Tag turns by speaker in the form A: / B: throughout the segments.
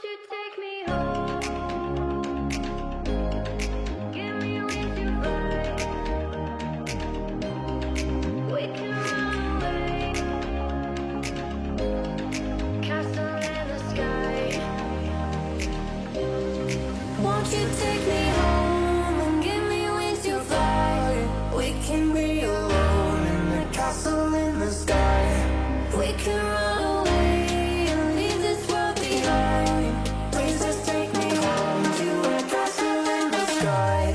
A: you take me home? Get me with you right. We can run away. Castle in the sky. Won't you take me home and get me with you right? We can be alone in the castle in the sky. We can run away and leave this world behind. Please just take me home to a castle in the sky.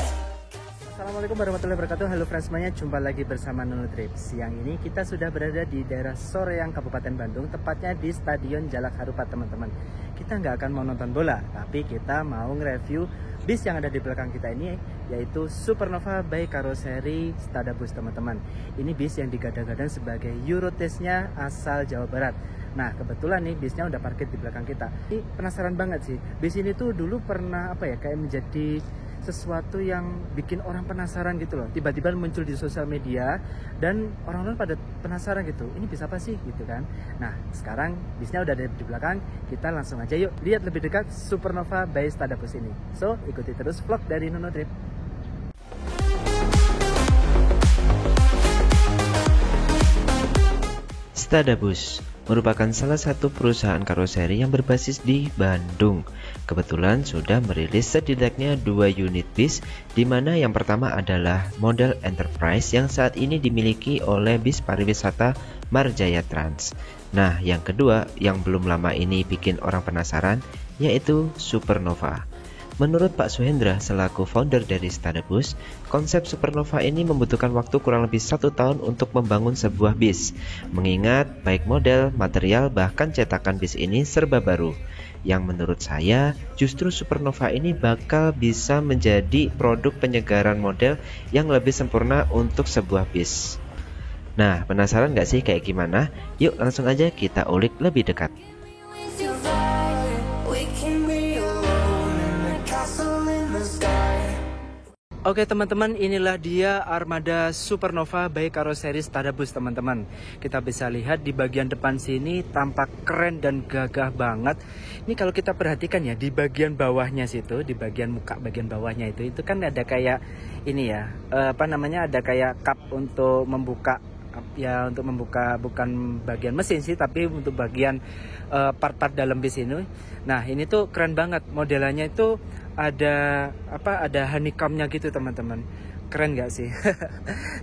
B: Assalamualaikum warahmatullahi wabarakatuh. Halo friends semuanya, jumpa lagi bersama Nunu Trip. Siang ini kita sudah berada di daerah Soreang, Kabupaten Bandung, tepatnya di Stadion Jalak Harupat, teman-teman. Kita nggak akan mau nonton bola, tapi kita mau nge-review bis yang ada di belakang kita ini, yaitu Supernova by Karoseri Stadabus, teman-teman. Ini bis yang digadang-gadang sebagai Eurotest-nya asal Jawa Barat. Nah, kebetulan nih bisnya udah parkir di belakang kita. Ini penasaran banget sih. Bis ini tuh dulu pernah kayak menjadi sesuatu yang bikin orang penasaran gitu loh. Tiba-tiba muncul di sosial media dan orang-orang pada penasaran gitu. Ini bis apa sih gitu kan. Nah, sekarang bisnya udah ada di belakang. Kita langsung aja yuk lihat lebih dekat Supernova by Stadabus ini. So, ikuti terus vlog dari Nunu Trip.
C: Stadabus merupakan salah satu perusahaan karoseri yang berbasis di Bandung. Kebetulan sudah merilis setidaknya 2 unit bis, di mana yang pertama adalah model Enterprise yang saat ini dimiliki oleh bis pariwisata Marjaya Trans. Nah, yang kedua yang belum lama ini bikin orang penasaran, yaitu Supernova. Menurut Pak Suhendra selaku founder dari Stadabus, konsep Supernova ini membutuhkan waktu kurang lebih 1 tahun untuk membangun sebuah bis. Mengingat baik model, material, bahkan cetakan bis ini serba baru. Yang menurut saya, justru Supernova ini bakal bisa menjadi produk penyegaran model yang lebih sempurna untuk sebuah bis. Nah, penasaran gak sih kayak gimana? Yuk langsung aja kita ulik lebih dekat.
B: Oke teman-teman, inilah dia armada Supernova by Karoseri Stadabus, teman-teman. Kita bisa lihat di bagian depan sini tampak keren dan gagah banget. Ini kalau kita perhatikan ya, di bagian bawahnya situ, di bagian muka bagian bawahnya itu kan ada kayak ini ya, ada kayak cup untuk membuka, ya untuk membuka bukan bagian mesin sih, tapi untuk bagian part-part dalam bis ini. Nah, ini tuh keren banget, modelannya itu ada honeycomb-nya gitu, teman-teman. Keren gak sih?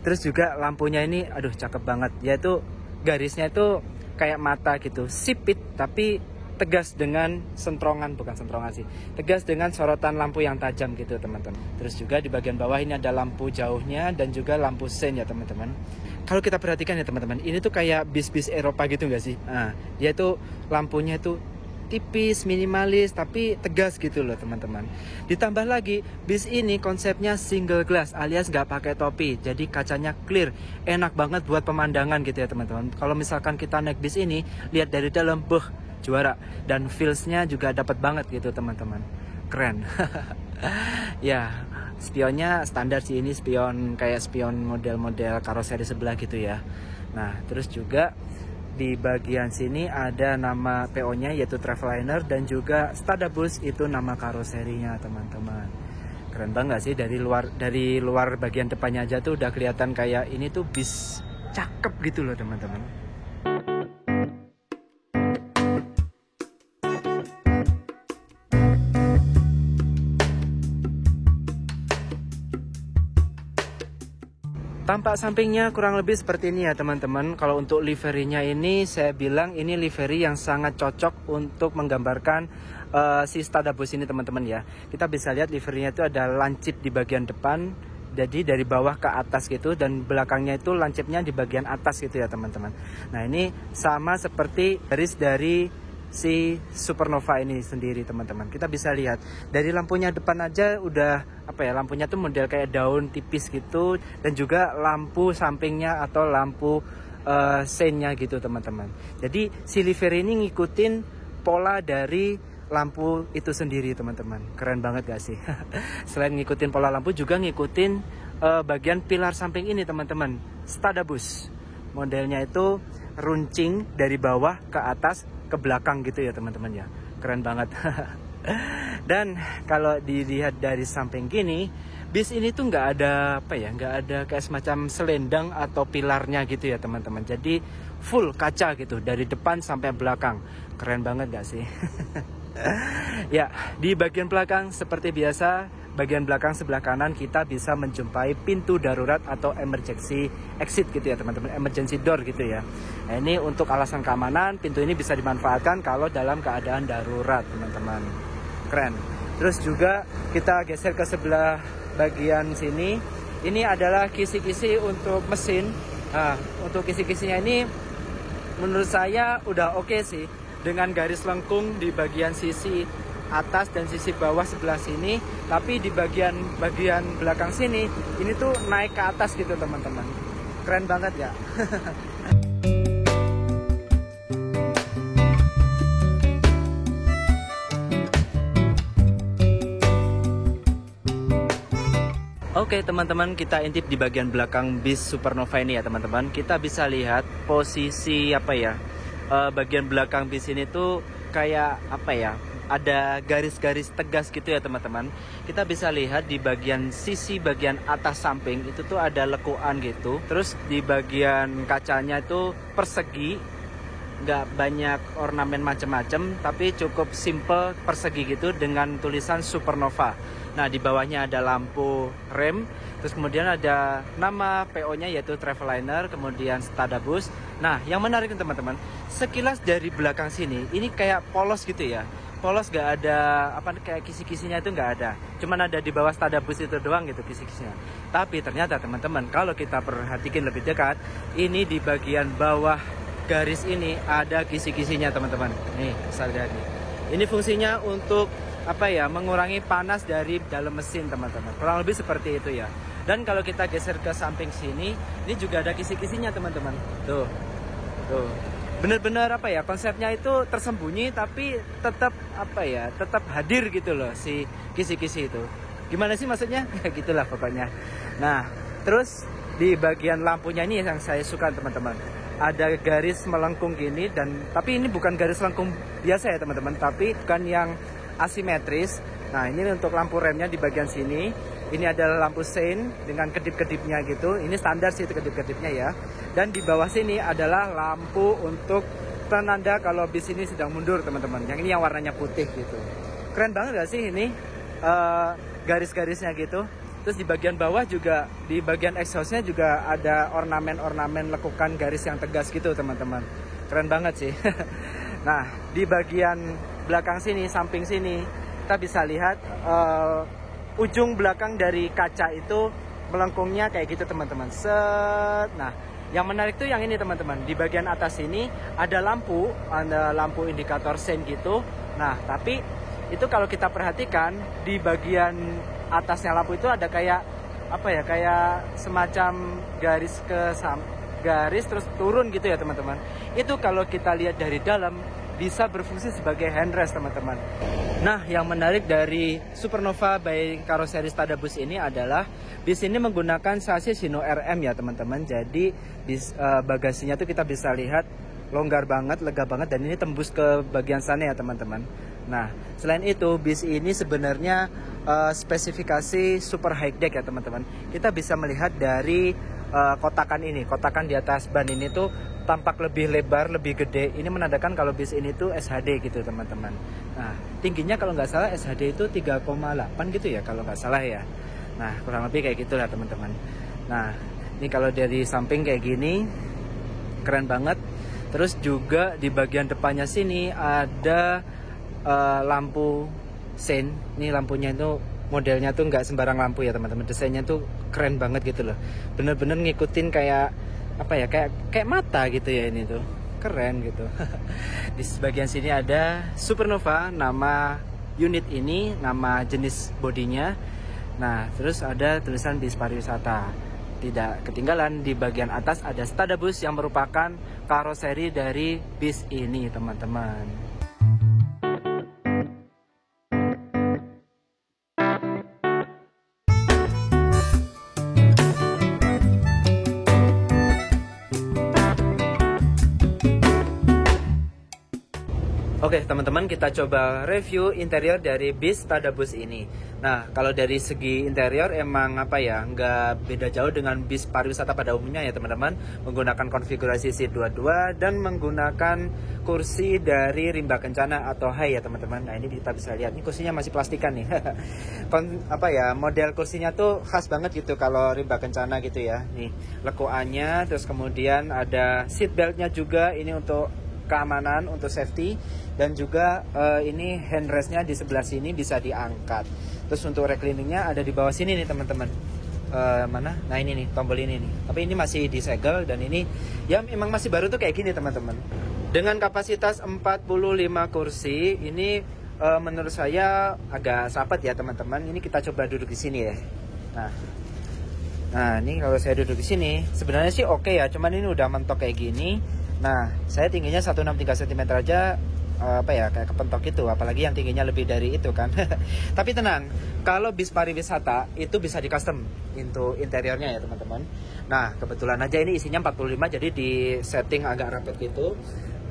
B: Terus juga lampunya ini aduh cakep banget, yaitu garisnya itu kayak mata gitu, sipit tapi tegas dengan tegas dengan sorotan lampu yang tajam gitu, teman-teman. Terus juga di bagian bawah ini ada lampu jauhnya dan juga lampu sein ya, teman-teman. Kalau kita perhatikan ya teman-teman, ini tuh kayak bis-bis Eropa gitu gak sih? Nah, dia tuh lampunya tuh tipis, minimalis, tapi tegas gitu loh, teman-teman. Ditambah lagi, bis ini konsepnya single glass alias nggak pakai topi, jadi kacanya clear, enak banget buat pemandangan gitu ya, teman-teman. Kalau misalkan kita naik bis ini, lihat dari dalam, juara. Dan feelsnya juga dapat banget gitu, teman-teman. Keren. Ya, spionnya standar sih, ini spion kayak spion model-model karoseri sebelah gitu ya. Nah, terus juga di bagian sini ada nama PO-nya yaitu Traveliner, dan juga Stadabus itu nama karoserinya, teman-teman. Keren banget sih, dari luar bagian depannya aja tuh udah kelihatan kayak ini tuh bis cakep gitu loh, teman-teman. Tampak sampingnya kurang lebih seperti ini ya, teman-teman. Kalau untuk liverynya ini, saya bilang ini livery yang sangat cocok untuk menggambarkan si Stadabus ini, teman-teman ya. Kita bisa lihat liverynya itu ada lancip di bagian depan, jadi dari bawah ke atas gitu, dan belakangnya itu lancipnya di bagian atas gitu ya, teman-teman. Nah, ini sama seperti garis dari si Supernova ini sendiri, teman-teman. Kita bisa lihat dari lampunya depan aja udah lampunya tuh model kayak daun tipis gitu, dan juga lampu sampingnya atau lampu sein-nya gitu, teman-teman. Jadi si livery ini ngikutin pola dari lampu itu sendiri, teman-teman. Keren banget gak sih? Selain ngikutin pola lampu, juga ngikutin bagian pilar samping ini, teman-teman. Stadabus modelnya itu runcing dari bawah ke atas ke belakang gitu ya, teman-teman ya. keren banget. Dan kalau dilihat dari samping gini, bis ini tuh nggak ada apa ya, nggak ada kayak semacam selendang atau pilarnya gitu ya teman-teman. Jadi full kaca gitu dari depan sampai belakang. Keren banget gak sih? Ya, di bagian belakang seperti biasa, bagian belakang sebelah kanan kita bisa menjumpai pintu darurat atau emergency exit gitu ya teman-teman, emergency door gitu ya. Nah, ini untuk alasan keamanan, pintu ini bisa dimanfaatkan kalau dalam keadaan darurat teman-teman. Keren. Terus juga kita geser ke sebelah bagian sini. Ini adalah kisi-kisi untuk mesin. Nah, untuk kisi-kisinya ini menurut saya udah oke sih, dengan garis lengkung di bagian sisi atas dan sisi bawah sebelah sini, tapi di bagian belakang sini ini tuh naik ke atas gitu teman-teman. Keren banget ya. Oke teman-teman, kita intip di bagian belakang bis Supernova ini ya teman-teman. Kita bisa lihat posisi apa ya, bagian belakang bis ini tuh kayak apa ya, ada garis-garis tegas gitu ya teman-teman. Kita bisa lihat di bagian sisi bagian atas samping itu tuh ada lekuan gitu. Terus di bagian kacanya itu persegi, nggak banyak ornamen macam-macam, tapi cukup simple persegi gitu dengan tulisan Supernova. Nah, di bawahnya ada lampu rem, terus kemudian ada nama PO-nya yaitu Traveliner, kemudian Stadabus. Nah, yang menarik teman-teman, sekilas dari belakang sini, ini kayak polos gitu ya. Polos, gak ada apa kayak kisi-kisinya itu nggak ada. Cuman ada di bawah Stadabus itu doang gitu kisi-kisinya. Tapi ternyata teman-teman, kalau kita perhatikan lebih dekat, ini di bagian bawah garis ini ada kisi-kisinya teman-teman. Nih, bisa lihat nih. Ini fungsinya untuk apa ya, mengurangi panas dari dalam mesin teman-teman, kurang lebih seperti itu ya. Dan kalau kita geser ke samping sini, ini juga ada kisi-kisinya teman-teman. Tuh bener-bener apa ya, konsepnya itu tersembunyi tapi tetap apa ya, tetap hadir gitu loh si kisi-kisi itu. Gimana sih maksudnya? Ya gitulah pokoknya. Nah, terus di bagian lampunya ini yang saya suka teman-teman, ada garis melengkung gini, dan tapi ini bukan garis lengkung biasa ya teman-teman, tapi bukan yang asimetris. Nah, ini untuk lampu remnya di bagian sini. Ini adalah lampu sein dengan kedip-kedipnya gitu. Ini standar sih itu kedip-kedipnya ya. Dan di bawah sini adalah lampu untuk penanda kalau bis ini sedang mundur teman-teman. Yang ini yang warnanya putih gitu. Keren banget gak sih ini garis-garisnya gitu. Terus di bagian bawah juga, di bagian exhaustnya juga ada ornamen-ornamen lekukan garis yang tegas gitu teman-teman. Keren banget sih. Nah, di bagian belakang sini, samping sini, kita bisa lihat ujung belakang dari kaca itu melengkungnya kayak gitu teman-teman. Set. Nah, yang menarik tuh yang ini teman-teman. Di bagian atas ini ada lampu indikator sein gitu. Nah, tapi itu kalau kita perhatikan di bagian atasnya lampu itu ada kayak apa ya, kayak semacam garis terus turun gitu ya teman-teman. Itu kalau kita lihat dari dalam bisa berfungsi sebagai handrest teman-teman. Nah, yang menarik dari Supernova by Karoseri Stadabus ini adalah bis ini menggunakan sasis Hino RM ya teman-teman. Jadi bagasinya tuh kita bisa lihat longgar banget, lega banget, dan ini tembus ke bagian sana ya teman-teman. Nah, selain itu bis ini sebenarnya spesifikasi super high deck ya teman-teman. Kita bisa melihat dari kotakan ini, kotakan di atas ban ini tuh tampak lebih lebar, lebih gede. Ini menandakan kalau bis ini tuh SHD gitu teman-teman. Nah, tingginya kalau nggak salah SHD itu 3,8 gitu ya kalau nggak salah ya. Nah, kurang lebih kayak gitu lah teman-teman. Nah, ini kalau dari samping kayak gini, keren banget. Terus juga di bagian depannya sini ada lampu sein. Ini lampunya itu modelnya tuh nggak sembarang lampu ya teman-teman. Desainnya tuh keren banget gitu loh. Bener-bener ngikutin kayak apa ya, kayak mata gitu ya, ini tuh keren gitu. Di bagian sini ada Supernova, nama unit ini, nama jenis bodinya. Nah, terus ada tulisan bis pariwisata. Tidak ketinggalan di bagian atas ada Stadabus yang merupakan karoseri dari bis ini teman-teman. Oke teman-teman, kita coba review interior dari bis Tadabus ini. Nah, kalau dari segi interior emang apa ya, nggak beda jauh dengan bis pariwisata pada umumnya ya teman-teman. Menggunakan konfigurasi seat 22 dan menggunakan kursi dari rimba kencana atau high ya teman-teman. Nah ini kita bisa lihat, ini kursinya masih plastikan nih. Apa ya, model kursinya tuh khas banget gitu kalau rimba kencana gitu ya. Nih lekuannya, terus kemudian ada seat beltnya juga, ini untuk keamanan, untuk safety, dan juga ini handrestnya di sebelah sini bisa diangkat. Terus untuk recliningnya ada di bawah sini nih teman-teman. Mana? Nah ini nih, tombol ini nih. Tapi ini masih disegel dan ini ya memang masih baru tuh kayak gini teman-teman. Dengan kapasitas 45 kursi, ini menurut saya agak sapet ya teman-teman. Ini kita coba duduk di sini ya. Nah ini kalau saya duduk di sini sebenarnya sih oke ya, cuman ini udah mentok kayak gini. Nah, saya tingginya 163 cm aja apa ya, kayak kepentok gitu, apalagi yang tingginya lebih dari itu kan. Tapi tenang, kalau bis pariwisata itu bisa di custom untuk interiornya ya teman-teman. Nah, kebetulan aja ini isinya 45, jadi di setting agak rapet gitu.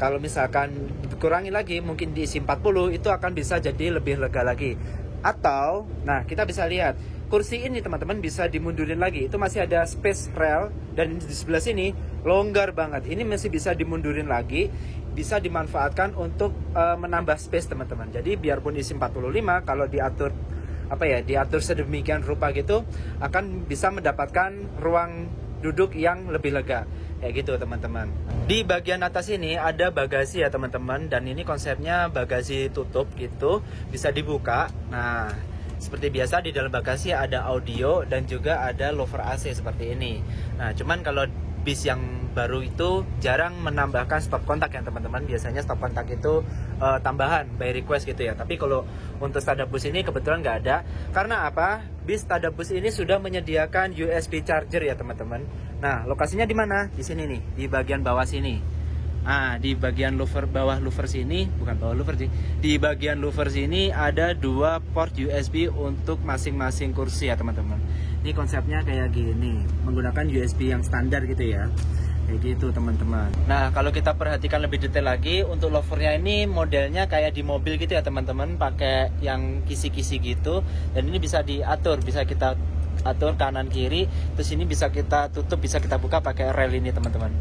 B: Kalau misalkan dikurangi lagi, mungkin diisi 40, itu akan bisa jadi lebih lega lagi. Atau, nah kita bisa lihat kursi ini teman-teman bisa dimundurin lagi. Itu masih ada space rail, dan di sebelah sini longgar banget. Ini masih bisa dimundurin lagi, bisa dimanfaatkan untuk menambah space teman-teman. Jadi biarpun isi 45, kalau diatur apa ya, diatur sedemikian rupa gitu, akan bisa mendapatkan ruang duduk yang lebih lega. Kayak gitu teman-teman. Di bagian atas ini ada bagasi ya teman-teman, dan ini konsepnya bagasi tutup gitu, bisa dibuka. Nah, seperti biasa di dalam bagasi ada audio dan juga ada louvre AC seperti ini. Nah, cuman kalau bis yang baru itu jarang menambahkan stop kontak ya teman-teman. Biasanya stop kontak itu tambahan by request gitu ya. Tapi kalau untuk Tadabus ini kebetulan nggak ada. Karena apa? Bis Tadabus ini sudah menyediakan USB charger ya teman-teman. Nah, lokasinya di mana? Di sini nih, di bagian bawah sini. Nah, di bagian louver, bawah louver sini, bukan bawah louver sih, di bagian louver sini ada 2 port USB untuk masing-masing kursi ya teman-teman. Ini konsepnya kayak gini, menggunakan USB yang standar gitu ya, kayak gitu teman-teman. Nah, kalau kita perhatikan lebih detail lagi, untuk louvernya ini modelnya kayak di mobil gitu ya teman-teman, pakai yang kisi-kisi gitu, dan ini bisa diatur, bisa kita atur kanan kiri, terus ini bisa kita tutup, bisa kita buka pakai rel ini teman-teman.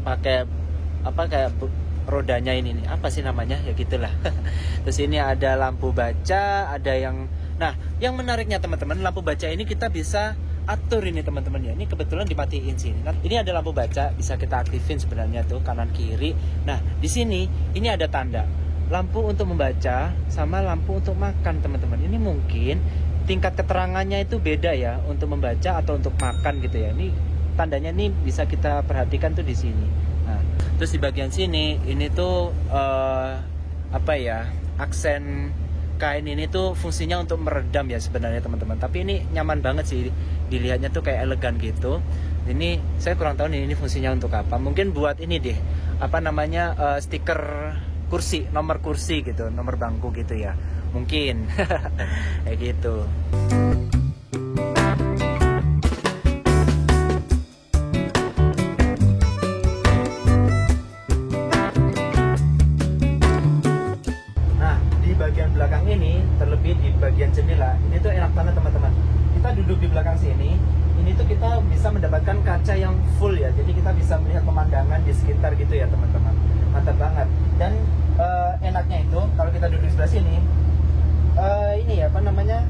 B: Pakai apa, kayak rodanya ini nih, apa sih namanya ya gitulah. Terus ini ada lampu baca, ada yang, nah yang menariknya teman-teman, lampu baca ini kita bisa atur ini teman-teman ya. Ini kebetulan dimatiin sini. Nah, ini ada lampu baca, bisa kita aktifin sebenarnya tuh kanan kiri. Nah di sini ini ada tanda lampu untuk membaca sama lampu untuk makan teman-teman. Ini mungkin tingkat keterangannya itu beda ya untuk membaca atau untuk makan gitu ya. Ini tandanya nih bisa kita perhatikan tuh di sini. Nah, terus di bagian sini ini tuh apa ya, aksen kain ini tuh fungsinya untuk meredam ya sebenarnya teman-teman. Tapi ini nyaman banget sih, dilihatnya tuh kayak elegan gitu. Ini saya kurang tahu nih ini fungsinya untuk apa. Mungkin buat ini deh, apa namanya, stiker kursi, nomor kursi gitu, nomor bangku gitu ya. Mungkin kayak gitu. Belakang ini, terlebih di bagian jendela, ini tuh enak banget teman-teman. Kita duduk di belakang sini, ini tuh kita bisa mendapatkan kaca yang full ya, jadi kita bisa melihat pemandangan di sekitar gitu ya teman-teman. Mantap banget. Dan enaknya itu kalau kita duduk di sebelah sini, ini ya apa namanya,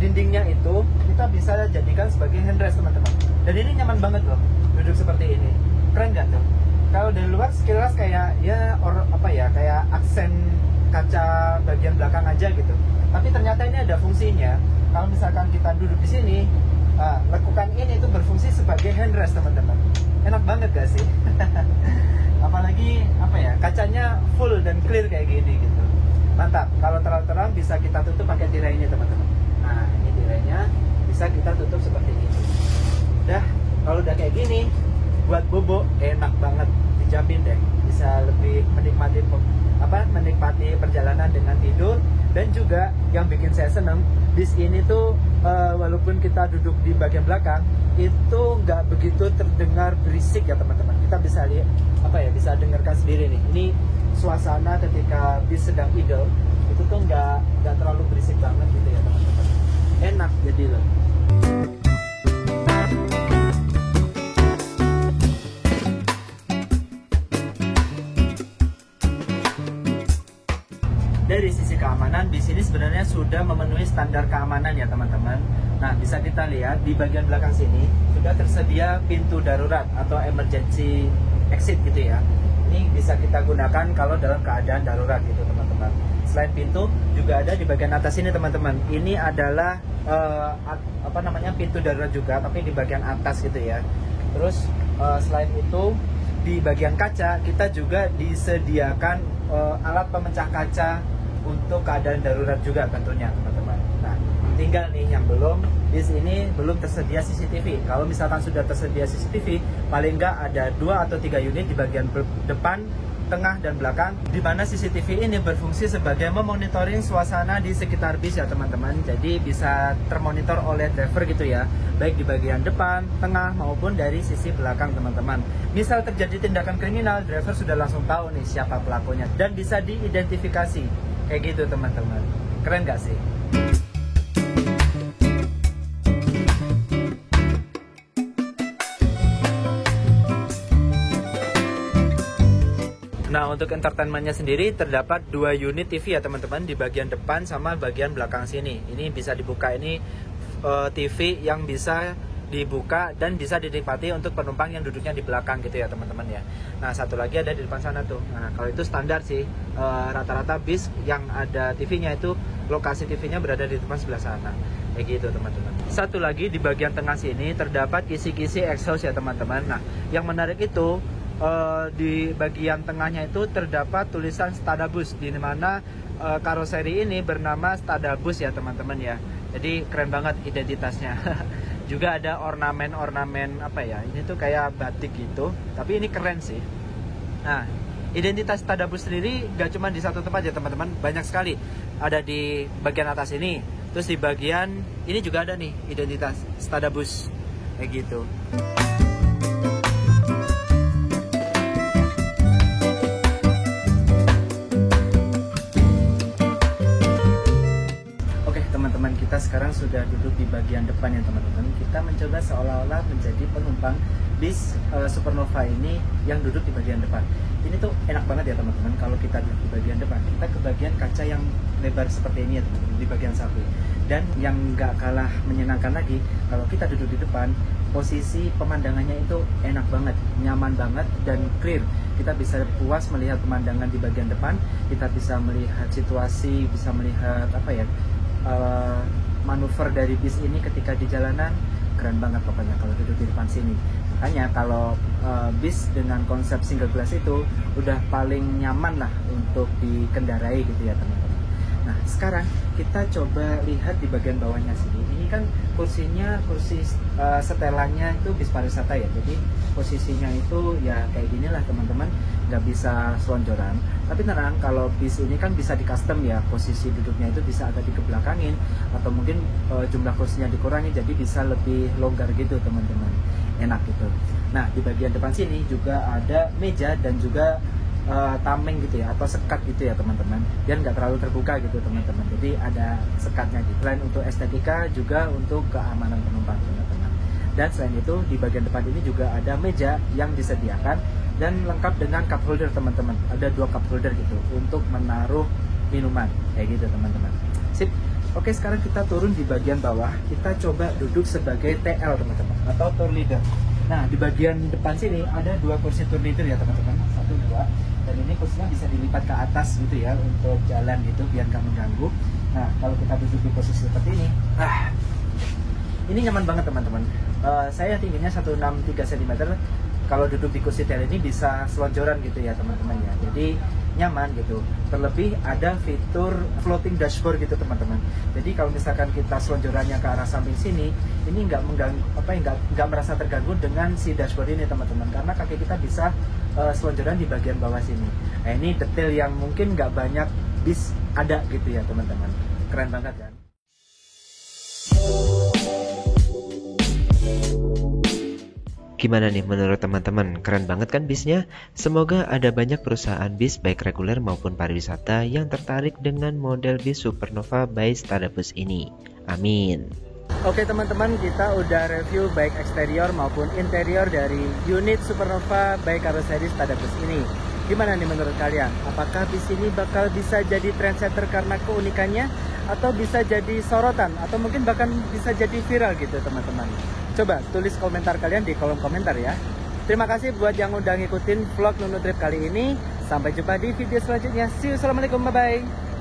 B: dindingnya itu kita bisa jadikan sebagai handrest teman-teman. Dan ini nyaman banget loh duduk seperti ini. Keren gak tuh? Kalau dari luar sekilas kayak ya kayak aksen kaca bagian belakang aja gitu. Tapi ternyata ini ada fungsinya. Kalau misalkan kita duduk di sini, lekukan ini itu berfungsi sebagai handrest teman-teman. Enak banget gak sih? Apalagi apa ya, kacanya full dan clear kayak gini gitu. Mantap. Kalau terlalu terang bisa kita tutup pakai tirai ini teman-teman. Nah ini tirainya bisa kita tutup seperti ini. Kalau udah kayak gini, buat bobo enak banget, dijamin deh bisa lebih menikmati perjalanan dengan tidur. Dan juga yang bikin saya seneng, bis ini tuh walaupun kita duduk di bagian belakang itu nggak begitu terdengar berisik ya teman-teman. Kita bisa lihat bisa dengarkan sendiri nih. Ini suasana ketika bis sedang idle itu tuh nggak terlalu berisik banget gitu ya teman-teman. Enak jadi loh. Dari sisi keamanan, bis ini sebenarnya sudah memenuhi standar keamanan ya teman-teman. Nah, bisa kita lihat di bagian belakang sini sudah tersedia pintu darurat atau emergency exit gitu ya. Ini bisa kita gunakan kalau dalam keadaan darurat gitu teman-teman. Selain pintu juga ada di bagian atas ini teman-teman. Ini adalah pintu darurat juga, tapi di bagian atas gitu ya. Terus selain itu di bagian kaca kita juga disediakan alat pemecah kaca untuk keadaan darurat juga tentunya teman-teman. Nah, tinggal nih yang belum, bis ini belum tersedia CCTV. Kalau misalkan sudah tersedia CCTV, paling nggak ada 2 atau 3 unit di bagian depan, tengah, dan belakang, di mana CCTV ini berfungsi sebagai memonitoring suasana di sekitar bis ya teman-teman. Jadi bisa termonitor oleh driver gitu ya, baik di bagian depan, tengah, maupun dari sisi belakang teman-teman. Misal terjadi tindakan kriminal, driver sudah langsung tahu nih siapa pelakunya dan bisa diidentifikasi. Kayak gitu teman-teman. Keren gak sih? Nah, untuk entertainmentnya sendiri terdapat 2 unit TV ya teman-teman, di bagian depan sama bagian belakang sini. Ini bisa dibuka, ini TV yang bisa dibuka dan bisa dinikmati untuk penumpang yang duduknya di belakang gitu ya teman-teman ya. Nah, satu lagi ada di depan sana tuh. Nah, kalau itu standar sih, rata-rata bis yang ada TV-nya itu lokasi TV-nya berada di depan sebelah sana. Kayak gitu teman-teman. Satu lagi di bagian tengah sini terdapat kisi-kisi exhaust ya teman-teman. Nah, yang menarik itu di bagian tengahnya itu terdapat tulisan Stadabus, di mana karoseri ini bernama Stadabus ya teman-teman ya. Jadi keren banget identitasnya. Juga ada ornamen-ornamen apa ya, ini tuh kayak batik gitu, tapi ini keren sih. Nah, identitas Stadabus sendiri gak cuma di satu tempat ya teman-teman, banyak sekali. Ada di bagian atas ini, terus di bagian ini juga ada nih identitas Stadabus kayak gitu. Teman-teman, kita sekarang sudah duduk di bagian depan ya teman-teman. Kita mencoba seolah-olah menjadi penumpang bis Supernova ini yang duduk di bagian depan. Ini tuh enak banget ya teman-teman. Kalau kita duduk di bagian depan, kita ke bagian kaca yang lebar seperti ini ya teman-teman, di bagian samping. Dan yang nggak kalah menyenangkan lagi, kalau kita duduk di depan, posisi pemandangannya itu enak banget, nyaman banget, dan clear. Kita bisa puas melihat pemandangan di bagian depan. Kita bisa melihat situasi, bisa melihat manuver dari bis ini ketika di jalanan. Keren banget pokoknya kalau duduk di depan sini. Makanya kalau bis dengan konsep single glass itu udah paling nyaman lah untuk dikendarai gitu ya teman-teman. Nah, sekarang kita coba lihat di bagian bawahnya sini. Ini kan kursinya, kursi setelannya itu bis pariwisata ya. Jadi posisinya itu ya kayak gini lah teman-teman, nggak bisa selonjoran. Tapi tenang, kalau bis ini kan bisa di custom ya, posisi duduknya itu bisa agak dikebelakangin, atau mungkin jumlah kursinya dikurangi jadi bisa lebih longgar gitu teman-teman. Enak gitu. Nah, di bagian depan sini juga ada meja dan juga tameng gitu ya, atau sekat gitu ya teman-teman, biar nggak terlalu terbuka gitu teman-teman. Jadi ada sekatnya gitu. Selain untuk estetika, juga untuk keamanan penumpang teman-teman. Dan selain itu di bagian depan ini juga ada meja yang disediakan dan lengkap dengan cup holder teman-teman. Ada 2 cup holder gitu untuk menaruh minuman kayak gitu teman-teman. Sip. Oke, sekarang kita turun di bagian bawah. Kita coba duduk sebagai TL teman-teman, atau tour leader. Nah, di bagian depan sini ada 2 kursi tour leader ya teman-teman. 1, 2. Dan ini kursinya bisa dilipat ke atas gitu ya, untuk jalan gitu biar nggak mengganggu. Nah, kalau kita duduk di posisi seperti ini, ini nyaman banget teman-teman. Saya tingginya 163 cm. Kalau duduk di kursi TL ini bisa selonjoran gitu ya teman-teman ya. Jadi nyaman gitu. Terlebih ada fitur floating dashboard gitu teman-teman. Jadi kalau misalkan kita selonjorannya ke arah samping sini, ini nggak mengganggu nggak merasa terganggu dengan si dashboard ini teman-teman, karena kaki kita bisa selonjoran di bagian bawah sini. Nah, ini detail yang mungkin nggak banyak bis ada gitu ya teman-teman. Keren banget kan?
C: Gimana nih menurut teman-teman? Keren banget kan bisnya? Semoga ada banyak perusahaan bis baik reguler maupun pariwisata yang tertarik dengan model bis Supernova by Stadabus ini. Amin.
B: Oke teman-teman, kita udah review baik eksterior maupun interior dari unit Supernova by Karoseri Stadabus ini. Gimana nih menurut kalian? Apakah bis ini bakal bisa jadi trendsetter karena keunikannya? Atau bisa jadi sorotan? Atau mungkin bahkan bisa jadi viral gitu teman-teman? Coba tulis komentar kalian di kolom komentar ya. Terima kasih buat yang udah ngikutin vlog Nunu Trip kali ini. Sampai jumpa di video selanjutnya. See you, assalamualaikum, bye-bye.